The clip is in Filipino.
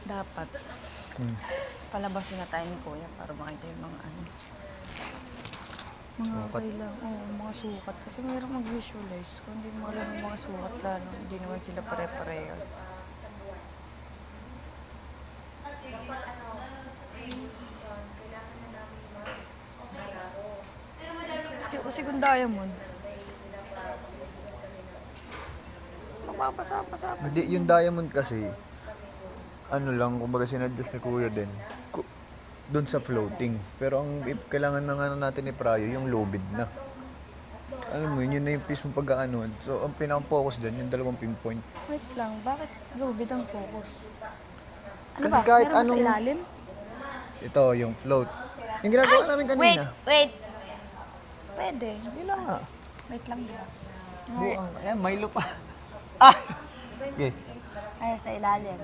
Dapat. Palabasin na tayo ni Kuya para makita yung mga ano. Mga Sukat. kailang, mga sukat. Kasi mayroong mag-visualize. Kung hindi mo alam yung mga sukat, lalo, hindi naman sila pare-parehas. Kasi kung diamond, mapapasa-pasa pa. Hindi, yung diamond kasi, ano lang, kumbaga sinadjust ni Kuya din, doon sa floating. Pero ang kailangan na nga natin i-prayo, yung lobid na. Alam mo, yun na yung piece mong pagkaanuan. So, ang pinaka-focus dyan, yung dalawang pinpoint. Wait lang, bakit lubid ang focus? Ano Kasi ba? kahit Meron ba anong- sa ilalim? Ito, yung float. Yung ginagawa namin kanina. Wait! Pwede. Yun na nga. Wait lang din. Buang. Ayan, Milo pa. Ah! Okay. Ay, sa ilalim.